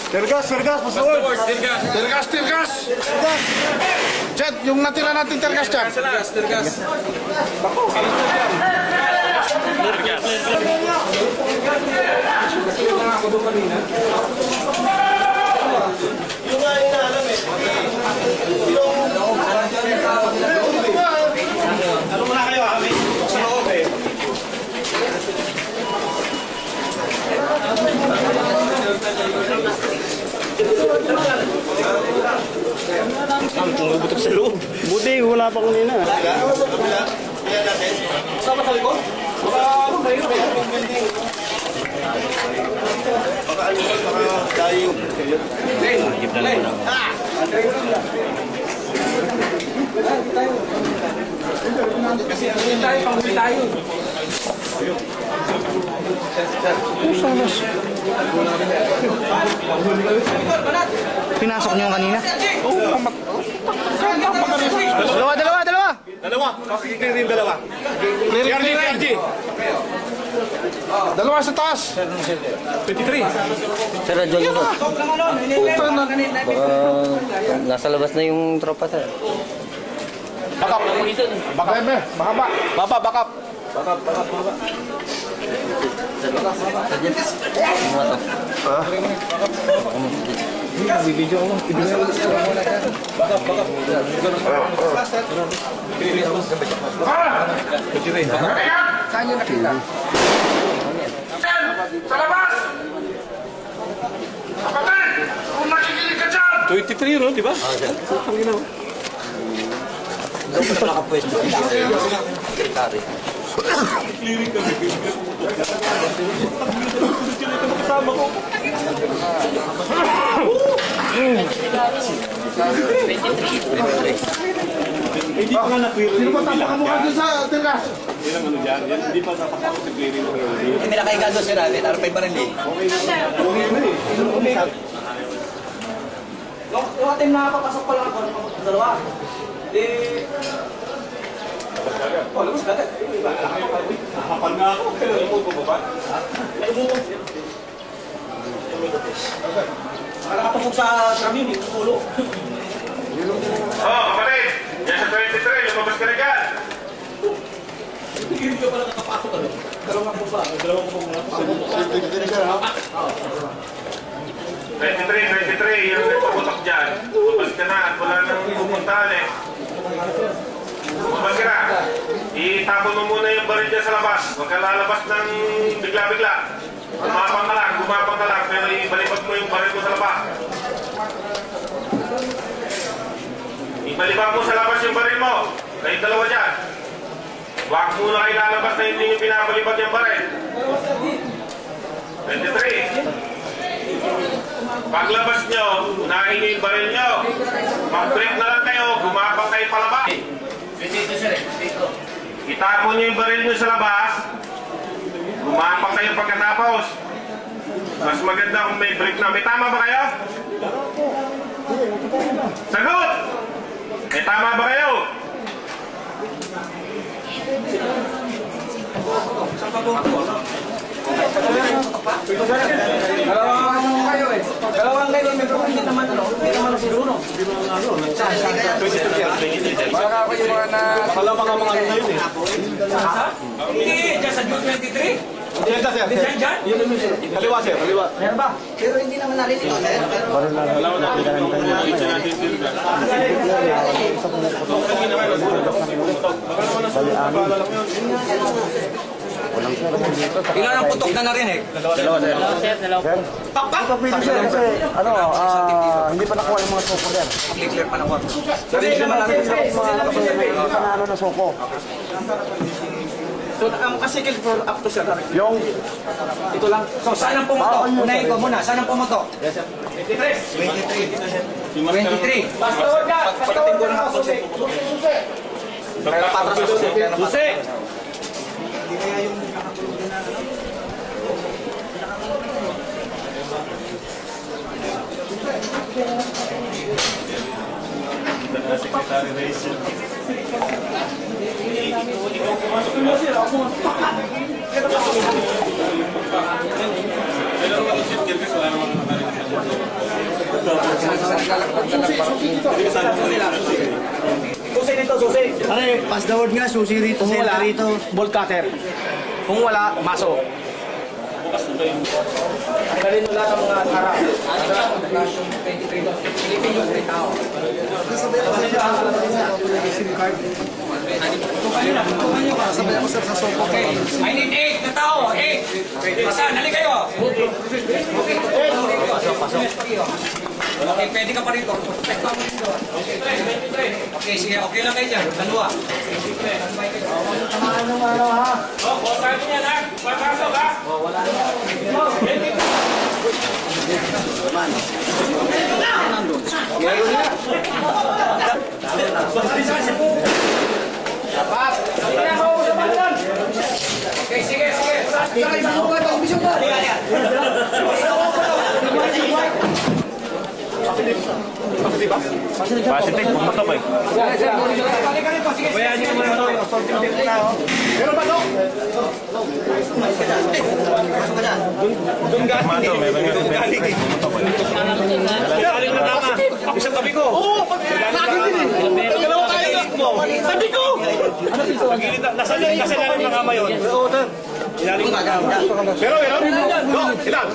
Tirgas, pasuod. Tirgas. Chet, yung natira natin tirgas dyan. Tirgas. Bako, alis na dyan. Tirgas. Ako doon kanina. Yung nga inaalam eh. Ano muna kayo kami? Sa loob eh. Ang tumubutok sa loob. Buti, wala pa kanina. Sama sa likod? Baka ano kayo? Baka ano ba? Baka tayo. Higip na lang. Kasi ano tayo, panghuli tayo. Salas. Pinasok niyo kanina? Dalawa. Pakikita rin dalawa. PRG. Dalawa sa taas. 23. Sir, radyo nyo po. Puta na. Baka nasa labas na yung tropa, sir. Bakap. Bakap. Mahaba. Bakap. Ano to? Video mo. Bakap. Saan nyo nakita? Sa labas! Kapatid! Kung nakikinig ka dyan! 23 no, di ba? Doon pa nakapwesto. Sekretary. Hindi pa nga na-clear. Sino ba tapakamukha dyan sa tirgas? Yan ang ano dyan. Hindi pa napapakot sa clearing. Hindi nakaiga doon, sir. Ano pa yung baril eh? Yung ating nakapapasok pa lang ako, dalawa. Labas agad. Nakapal nga ako. Kailan mo bumaba? Nakapasok sa tramin, yung ulo. Kapatid! Yan sa 23, lumabas ka na dyan! Hindi ka pala nakapasok ano? Dalawang po ba? 23, yung nagpaputok dyan. Lumabas ka na at wala nang pupuntahan eh. Lumabas ka na. Itapon mo muna yung baril dyan sa labas. Huwag ka lalabas ng bigla-bigla. Gumapang ka lang, pero ibalibag mo yung baril mo sa labas. Ibalibag mo sa labas yung baril mo. Kayong dalawa dyan. Huwag muna kayo lalabas na hindi nyo pinabalibag yung baril. 23. Paglabas nyo, unahin nyo yung baril nyo. Mag-break na lang kayo, gumapang kayo palabas. Itapon nyo yung baril nyo sa labas. Gumapang kayo pagkatapos. Mas maganda kung may break na. May tama ba kayo? Sagot! May tama ba kayo? Dalawang kayo, may hindi naman ano, hindi naman siguro no. Baka ako yung mga na... Bakala pa nga mga ano ngayon eh. Hindi, dyan sa June 23. Yan ka, sir. Dyan? Kaliwa, sir. Kaliwa. Meron ba? Pero hindi naman narinig ko, sir. Kaliwa na. Pizza natin. Ilan ang putok na narinig? Dalawa, sir. Pakpak! Hindi pa nakuha yung mga soko yan. Clear pa na ko. Hindi pa na ano na soko. So, ang kasikil for up to sir. Yung... Ito lang. So, saan ang pumotok? Unahin ko muna. Saan ang pumotok? 23. Basta huwag ka! Pagdating ko na ako, Susi! Pero patras na Susi! Susi! Hindi kaya yung nakatulog na ano? Secretary Rachel. Kailan naman ang shit, wala naman Susi dito, susi. Pare, pass the word nga, susi rito, Kung wala, center rito. bolt cutter. Kung wala, maso. Tanggalin mo lahat ang mga tara. Sabay ako sir sa sopa. I need 8 na tao. 8. Pasan, hali kayo. Okay, pwede ka pa rito. Okay, sige. Okay lang kayo dyan. Dalawa. Oh, bosan mo yan ha. Pasok ha. Okay, sige, sige. Positive, pumutok eh. Mato, meron nga. Pumutok eh. Galing na tama. Isang tabi ko. Oo, pag-akin din eh. Dalawa tayo mo. Tabi ko. Nasa lalim ng kama yun. Oo, sir. Ilalim na kama. Pero, go, ilan.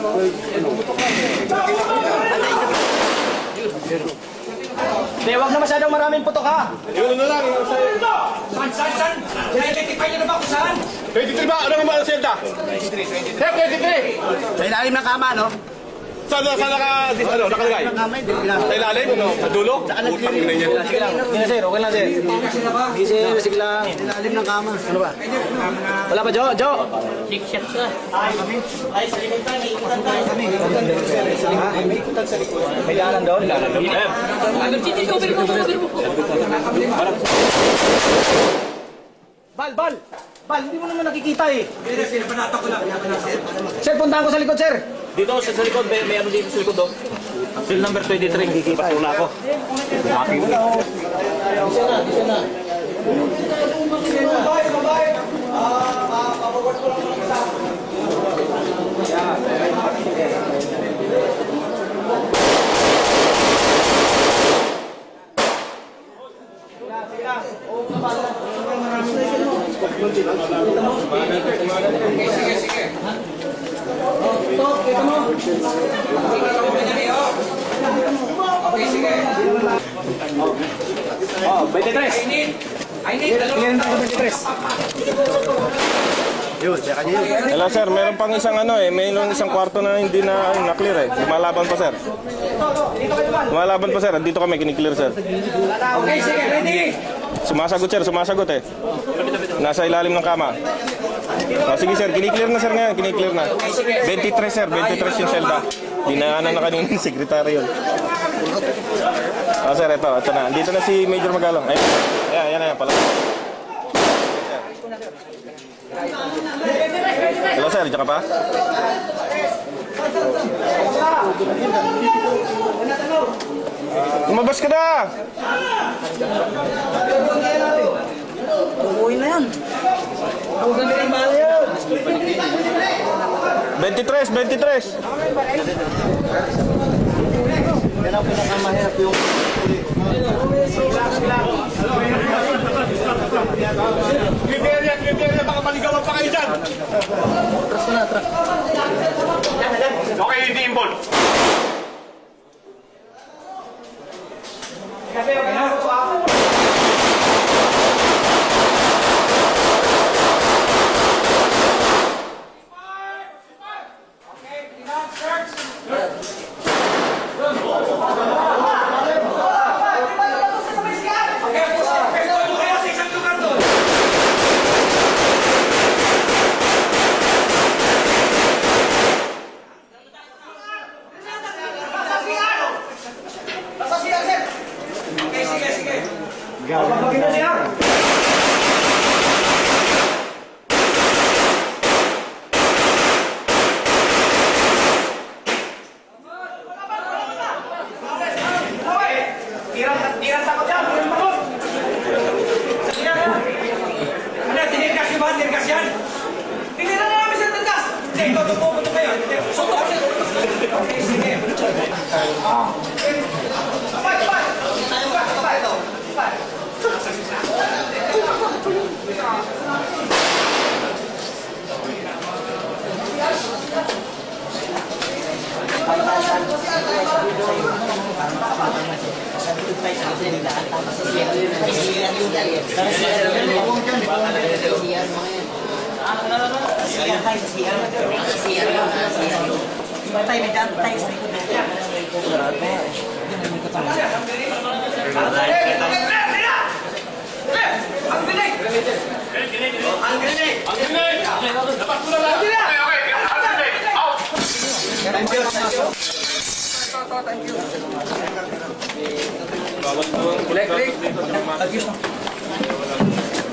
Hindi, wag na masyadong maraming putok ha. Yun na lang. San? Na-identify nyo na ba kung saan? 23 ba? Ano naman ang selda? 23. 23. Sa ilalim ng kama, no? Saan nakalagay? Sa ilalim? Sa dulo? Utang na yan. Sige lang. Sige na sir, okay lang sir. Sige sir, sige lang. Ilalim ng kama. Ano ba? Wala pa, Jo? May daanan doon? Bal, hindi mo naman nakikita eh. Sir, puntahan ko sa likod, sir. Dito sa likod, may ano dito sa likod do. Seal number 23, kikita ko na ako. Sige, sige. Okay, sige. Oh, 23. I need dalawa. Tingnan tayo 23. Yun, tsaka niya yun. Hello sir, meron pang isang ano eh, mayroong isang kwarto na hindi na-clear eh. Lumalaban pa sir. Lumalaban pa sir, dito kami kiniklear sir. Okay, sige. Ready? Sumasagot sir, sumasagot eh. Nasa ilalim ng kama. Oh, sige sir, kiniklear na sir ngayon, kiniklear na. 23 sir, 23 yung selda. Dinaanan na kanina yung sekretary yun. Oh sir, ito na. Dito na si Major Magalong. Ayan pala. Hello sir, diyan ka pa? Lumabas ka na! Uuwi na yan. 23! Yan ang pinakamahirap yung... Criteria, baka maligawan pa kayo dyan. Atras na, atras. Okay, hindi involved. Tirang takot yan. Ano, tinirgas yung ba? Tinirgas yan? Tinira na namin sa tinirgas. Hindi, ito, pupunto kayo. Suntok. Okay, sige.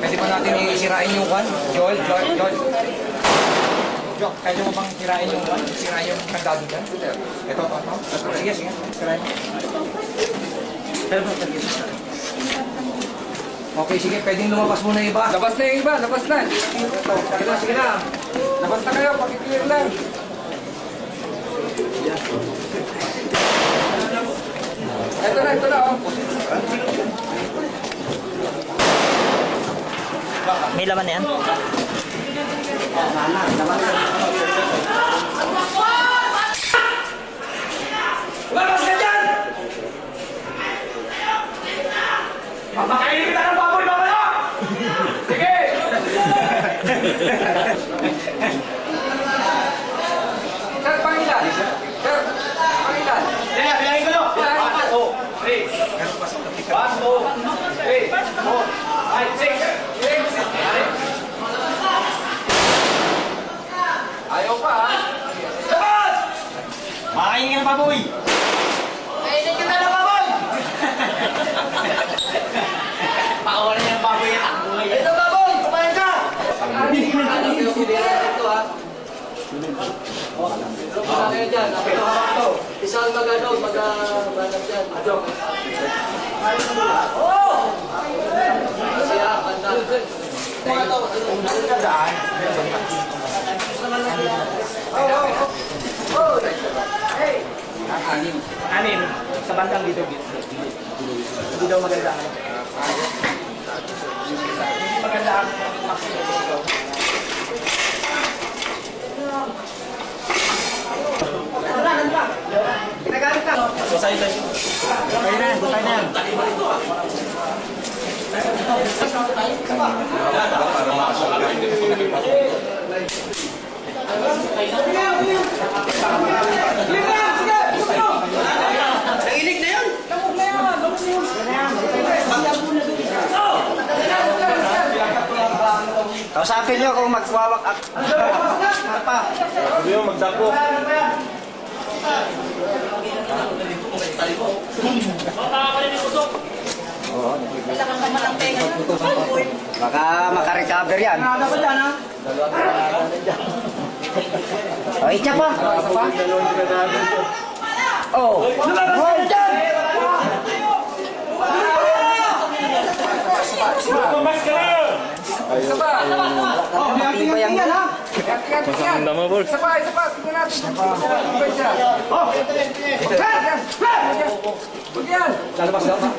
Pwede ba natin isirain yung kwan? Joel. Jo, kaya mo bang sirain yung kwan? Sirain yung kandado dyan? Ito. Sige, sirain. Okay, sige, pwedeng lumabas muna yung iba. Labas na yung iba, labas na. Sige na. Labas na kayo, pakiclear lang. Ito na, oh. May laman na yan? Labas ka dyan! Papakainin kita ng baboy, mamaya! Sige! Sir, pangilan! Pangilan! Bilangin ko no! 1, 2, 3. 1, 2, 3, 4, 5, 6. Ayaw pa, ha? Labas! Makainin ka ng baboy! Kainin ka ng baboy! Pakuha na yung baboy yan. Ito baboy! Kumain ka! Kayo dyan, ito hawak to. Isang mag-banap dyan. Adok. Oh! Siya, kanta. Anim. Sa bandang dito. Hindi daw maganda. Hindi maganda ang maximum dito. Ginagamit ka. Busay na. Busay na yan. Nagilig na yun! Kausapin niyo kung magwawak at Sabi mo, magdako. baka makarecover yan. O, itcha pa. Oh, hold dyan! Tumas ka na! Isa pa! Oh, hiyang-hiyang yan, ha? Masakang dama, Bol. Isa pa! Tingnan natin. Oh! Huwag yan! Lalabas daw pa?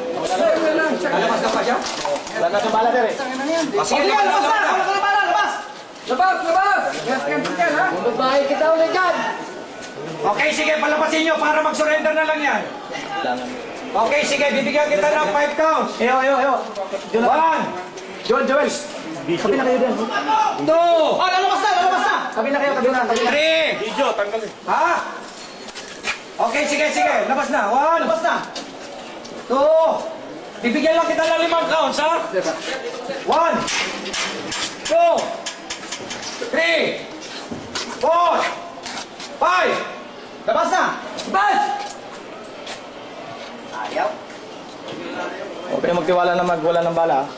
Lalabas daw pa siya? Wala na itong bala, sir eh. Sige, labas na! Wala ka na bala! Labas! Labas! Yan, ha? Babae kita ulit dyan! Okay, sige, palabasin nyo para mag-surrender na lang yan. Okay, sige, bibigyan kita ng 5 counts. Eyo. 1, Joel. Sabi na kayo din. 2, lalabas na! Sabi na kayo, 3, Video, tanggalin. ha? Okay, sige, labas na. 1, labas na. 2, bibigyan lang kita ng 5 counts, ha? 1, 2, 3, 4, 5. Labas na! Labas! Ayaw. Huwag kayo magtiwala na magwala ng bala.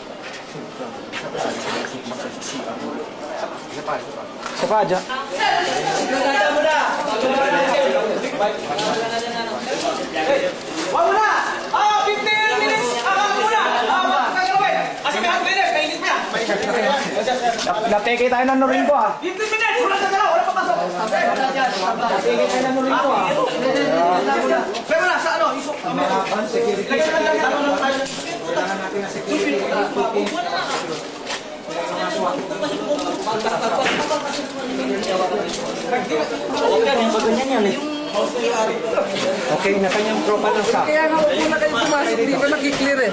Isa pa, dyan. Wag mo na! 15 minutes! Muna! Kasi may minutes, kainit mo yan! Napeke tayo ng Norinco ah. 15 minutes! Wala na galaw! Wala papasok! Napeke tayo ng Norinco ah. Pero na, sa ano? Isok. Lagyan na tayo. Kailangan natin na security. Ganyan yan eh. Okay, na kanyang tropa ng sa. Kaya nga po na kayo pumasok, hindi pa nakiklear eh.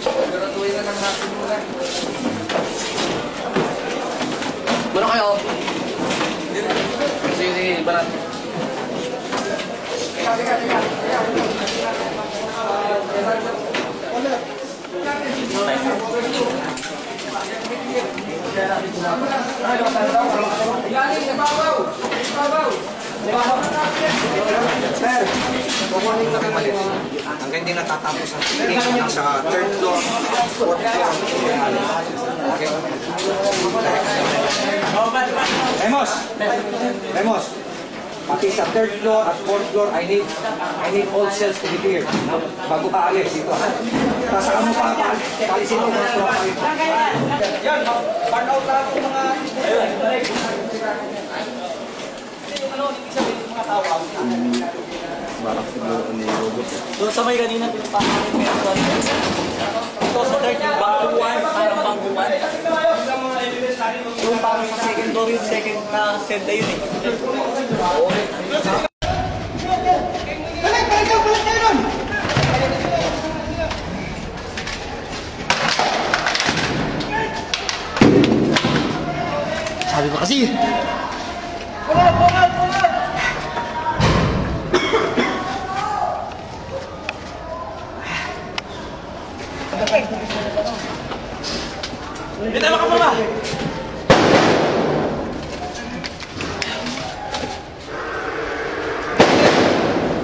Siguraduhin na ng natin muna. Muna kayo. Sige, barat. Sir, kukunin na kayo malis. Hanggang hindi natatapos ang tingin ng sa third floor, fourth floor. Okay? Remos, pati sa third floor at fourth floor, I need all cells to be clear. Bago ka alis dito. Tapos saka mo pa, palisin mo mga tropa rito. Yan, burn out na ako mga... Doon sa may kanina, pinapakain may aswan. Ito sa third, yung bangguan, parang bangguan. Yung parang sa second door, yung second na senda yun eh. Sabi ko kasi. Hindi tayo makapala!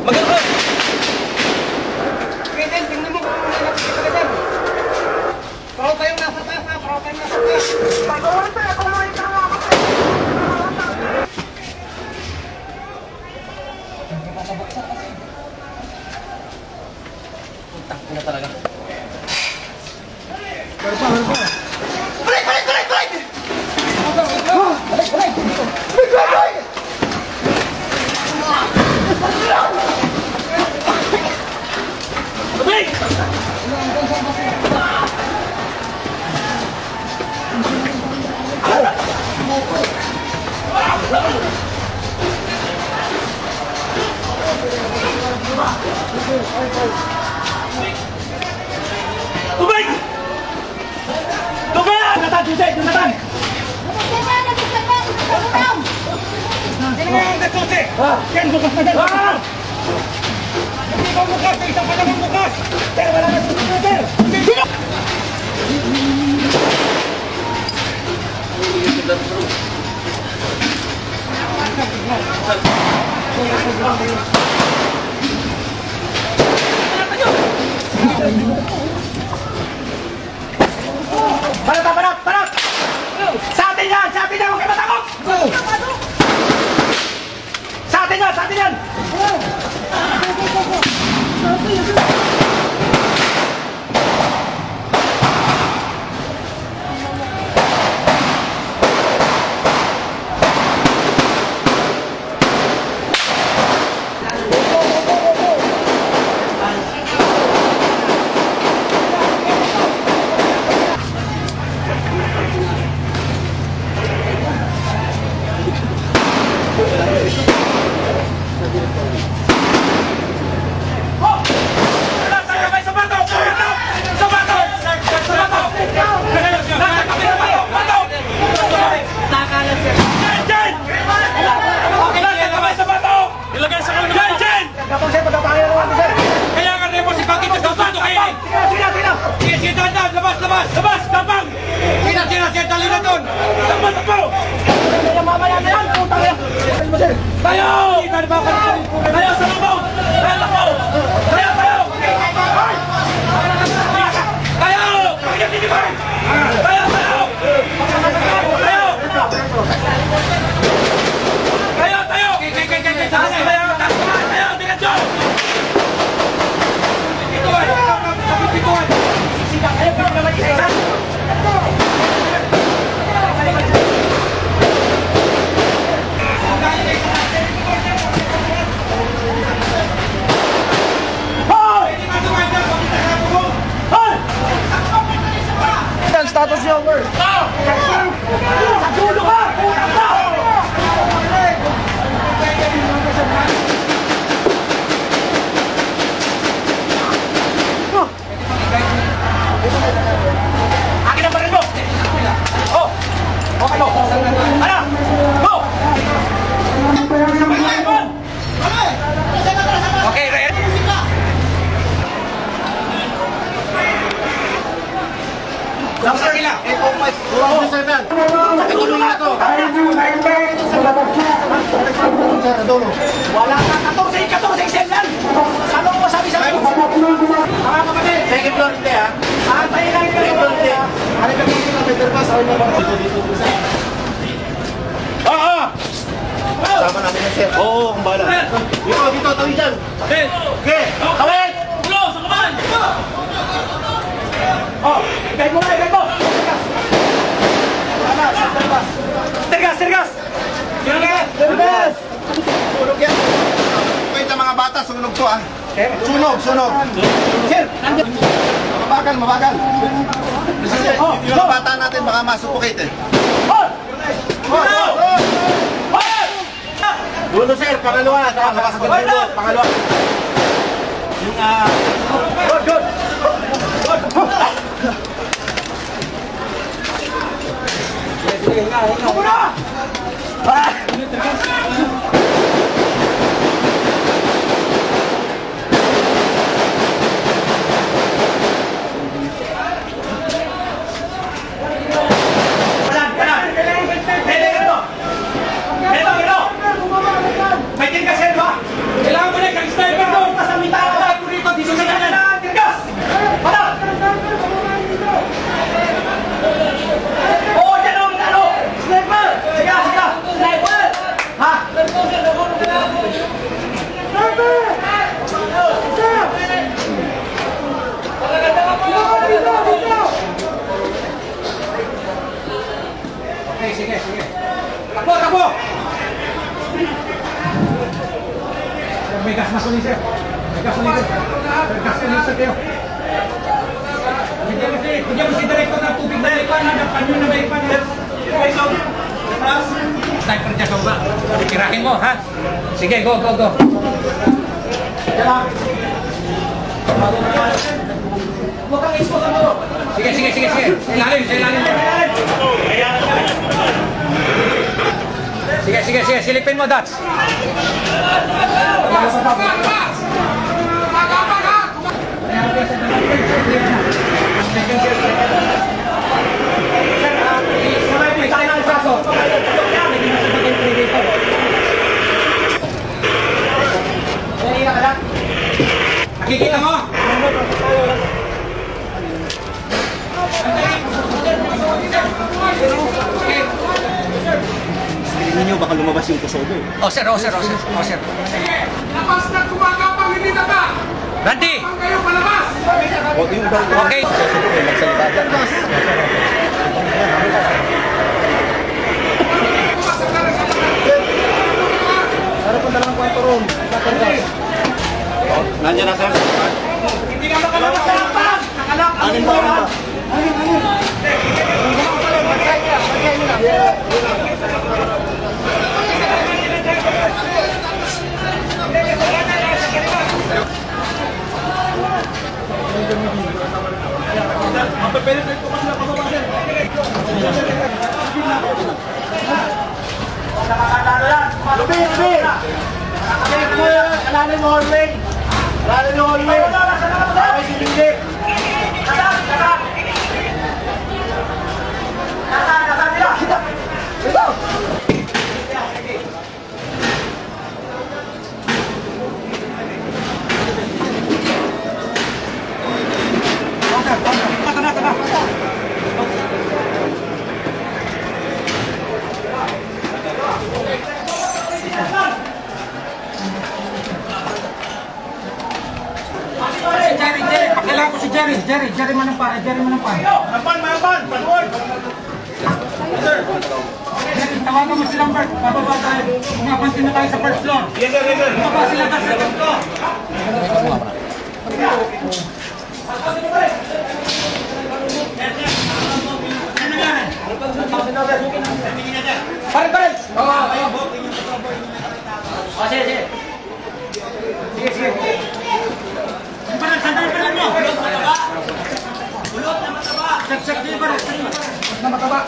Magano ka! Kaya tingnan mo kung may nakikita ka dyan. Parang tayong nasa taas na, parang tayong nasa taas. Pagkawan tayo, kumain ka nga ako. Putak na talaga. Tubig! Tubig! Jonathan! Tubig! Jonathan! Yan! Bukas na dyan! Hindi ko bukas! Isang pa naman bukas! Pero wala na susunod! Sino? Parat! Sa atin yan! Huwag kayo matakot! Sa atin yan! Labas! Tapang! Sina! Dali na doon! Tapos! Tayo! Tayo sa lubaw! Tayo! Ano? Ano? Go! Okay, ready? Lang sa kila. Wala ka 14 cent yan. Ano mo masabi sa akin? Mga kapatid. Second floor hindi ha. Antayin lang yung second floor hindi. Ano ka dito ng better pass? Oo! Sama namin yan sir. Oo, kung bahala. Dito, tawid dyan. Okay, tawid! Ulo, sa kaman! Oh, ibig mo! Tergas! Sunog yan. Wait mga bata, sunog to ah. Sunog. Sir, mabagal. Yung mga bata natin baka masuffocate eh. Dulo sir, pangalawa. Pangalawa. Yung good. Kailangan mo na yung sniper doon. Pasamita ka tayo dito. Dito ka na. Tirgas! Para! Oo, dyan o! Sniper! Sige! Sniper! Ha? Okay, sige. Takbo! May gas na sulit sir. Gas kayo. Bigyan mo si director ng tubig na ipan. Hadapan nyo na may ipan. Sniper dyan ka ba? Tirahin mo, ha? Sige, go. Huwag kang expose ang mo. Sige. Ilalim. Sige. Silipin mo, Dats. Nakikita mo? Ninyo baka lumabas yung kusodo. Oh sir. Labas na kumagapang hindi na ba? Randy! Pang kayo palabas! Okay. Nandiyan na sir. Hindi ka makalabas sa lapas! Nakalak! Anin ba? Lubi! Kalanin mo hallway! Sabay si Lindy! Kasak! Kailangan ko si Jerry Manampan. Manampan! Panuod! Sir! Tawagan mo si Lambert. Bababa tayo. Umapansin na tayo sa first floor. Yes, sir. Baba sila sa second floor. Pare! Sige. Sandal mo. Bulot na mataba. Check, di ba? Na mataba.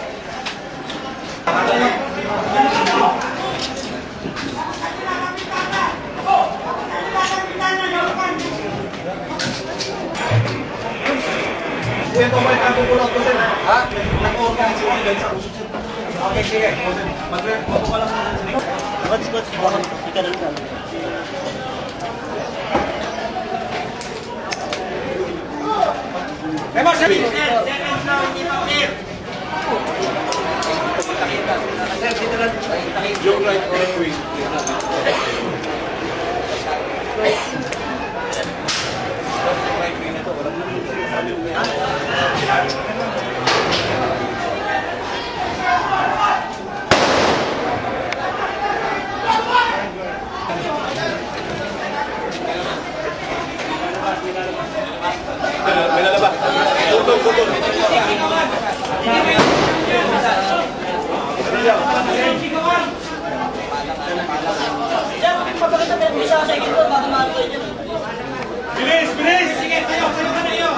Ha? Okay, sige. Yung right or left wing. May lalabas. Putol. Bilis! Sige, tayo ka na iyo.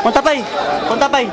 Puntapay!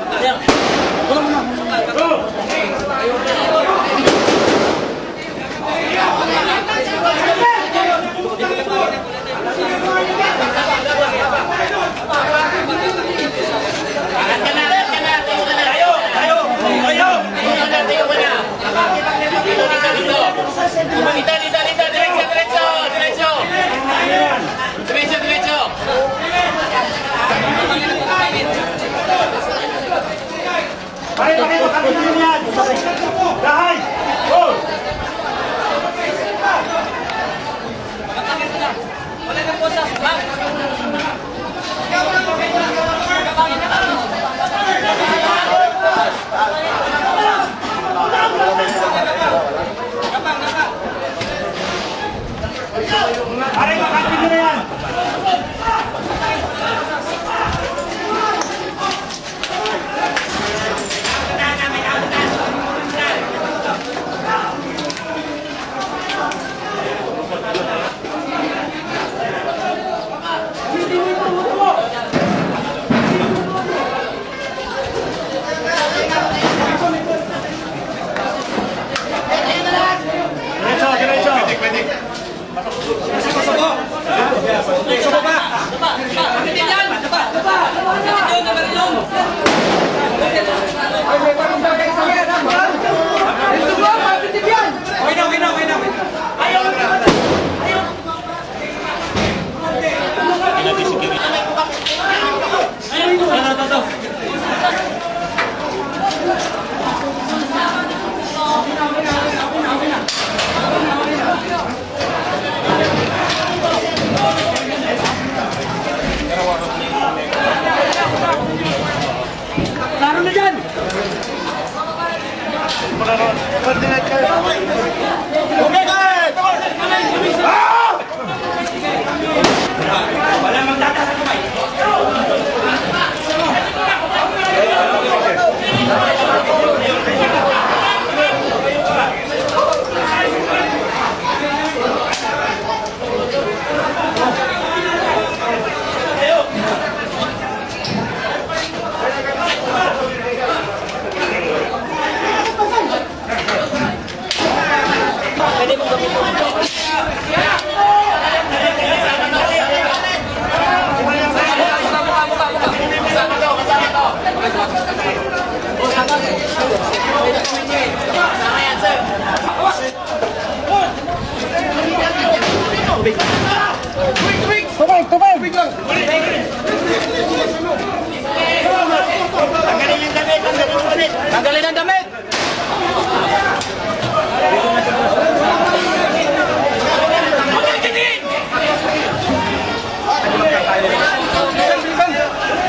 Tanggalin ang damit!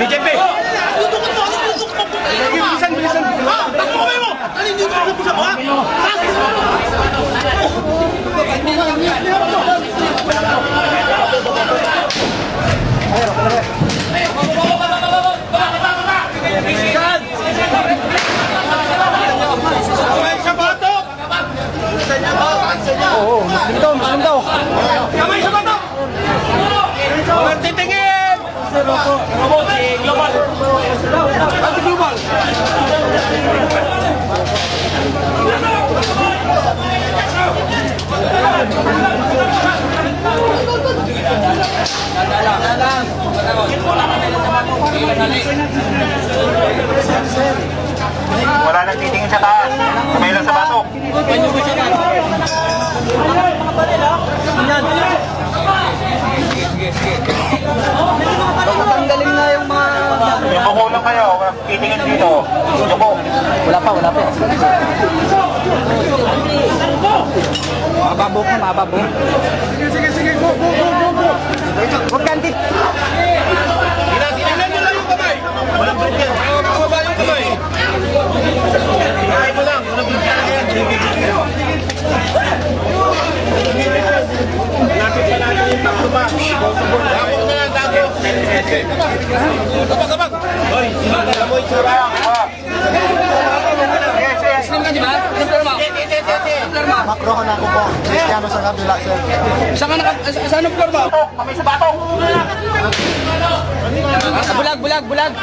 BJP! Bilisan! Takbo kayo mo! Alin dito ako po sa mga? Muslim daw! Kamay sa batok! Titingin! Global! Anti-global. Wala nang titingin sa taas. Kamay lang sa batok. Tatanggalin na yung mga... Yung kukulang kayo, titingin dito. Yuko. Wala pa. Mababo ka, mababo. Sige. Go. Huwag kanti. Tingnan nyo lang yung kamay. Walang bigyan. Baba yung kamay. Tingnan mo lang. Walang bigyan na yan. Lapit pa natin yung takbo ba? Tapos na lang, tago. Tabag. Hoy, amoy tsura. Yes. Slim ka, di ba? Makro ko na ako po. Cristiano sa kabila, sir. Saan ang floor ba? Kamay sa batok. Bulag.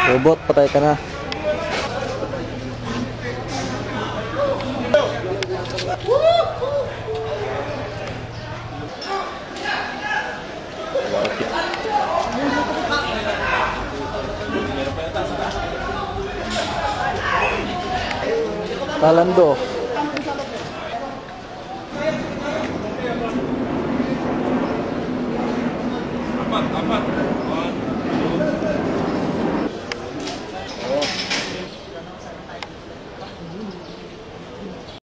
Robot, patay ka na. Talando. Apat.